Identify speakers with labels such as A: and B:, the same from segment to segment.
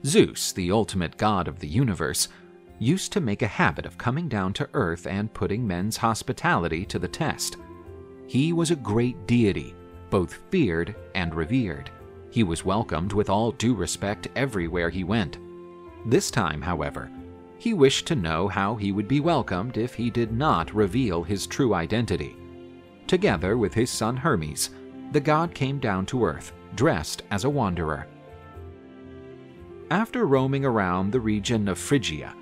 A: Zeus, the ultimate god of the universe, used to make a habit of coming down to earth and putting men's hospitality to the test. He was a great deity, both feared and revered. He was welcomed with all due respect everywhere he went. This time, however, he wished to know how he would be welcomed if he did not reveal his true identity. Together with his son Hermes, the god came down to earth, dressed as a wanderer. After roaming around the region of Phrygia,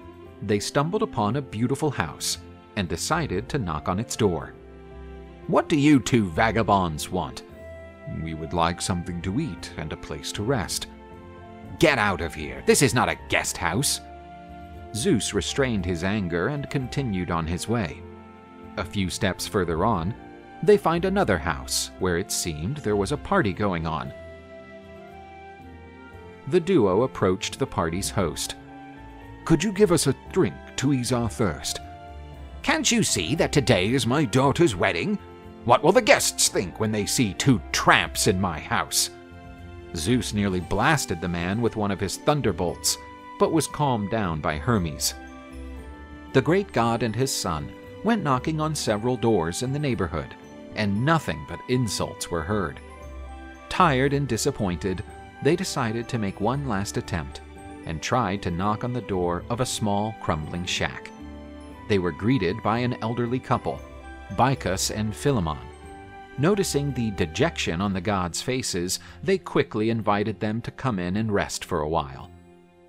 A: they stumbled upon a beautiful house and decided to knock on its door. "What do you two vagabonds want?" "We would like something to eat and a place to rest." "Get out of here! This is not a guest house!" Zeus restrained his anger and continued on his way. A few steps further on, they find another house where it seemed there was a party going on. The duo approached the party's host.
B: "Could you give us a drink to ease our thirst?"
C: "Can't you see that today is my daughter's wedding? What will the guests think when they see two tramps in my house?"
A: Zeus nearly blasted the man with one of his thunderbolts, but was calmed down by Hermes. The great god and his son went knocking on several doors in the neighborhood, and nothing but insults were heard. Tired and disappointed, they decided to make one last attempt and tried to knock on the door of a small, crumbling shack. They were greeted by an elderly couple, Baucis and Philemon. Noticing the dejection on the gods' faces, they quickly invited them to come in and rest for a while.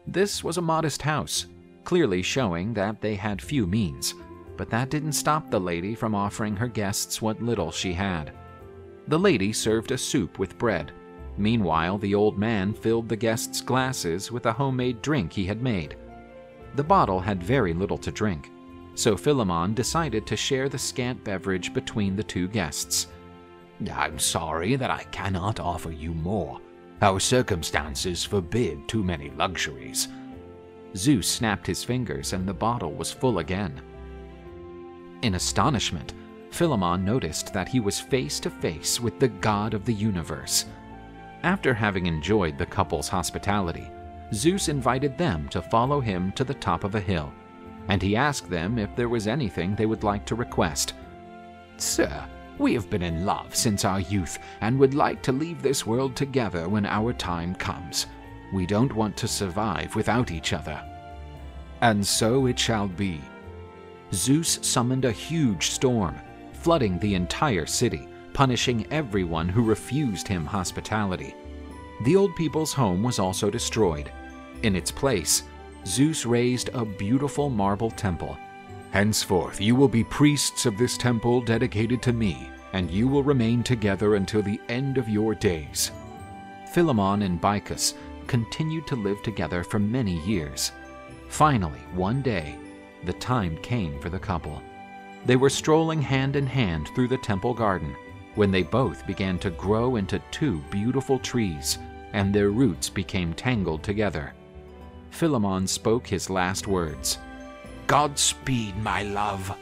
A: This was a modest house, clearly showing that they had few means, but that didn't stop the lady from offering her guests what little she had. The lady served a soup with bread. Meanwhile, the old man filled the guests' glasses with a homemade drink he had made. The bottle had very little to drink, so Philemon decided to share the scant beverage between the two guests.
C: "I'm sorry that I cannot offer you more. Our circumstances forbid too many luxuries."
A: Zeus snapped his fingers and the bottle was full again. In astonishment, Philemon noticed that he was face to face with the god of the universe. After having enjoyed the couple's hospitality, Zeus invited them to follow him to the top of a hill, and he asked them if there was anything they would like to request.
C: "Sir, we have been in love since our youth and would like to leave this world together when our time comes. We don't want to survive without each other."
B: "And so it shall be."
A: Zeus summoned a huge storm, flooding the entire city, punishing everyone who refused him hospitality. The old people's home was also destroyed. In its place, Zeus raised a beautiful marble temple.
B: "Henceforth you will be priests of this temple dedicated to me, and you will remain together until the end of your days."
A: Philemon and Baucis continued to live together for many years. Finally, one day, the time came for the couple. They were strolling hand in hand through the temple garden when they both began to grow into two beautiful trees, and their roots became tangled together. Philemon spoke his last words.
C: "Godspeed, my love."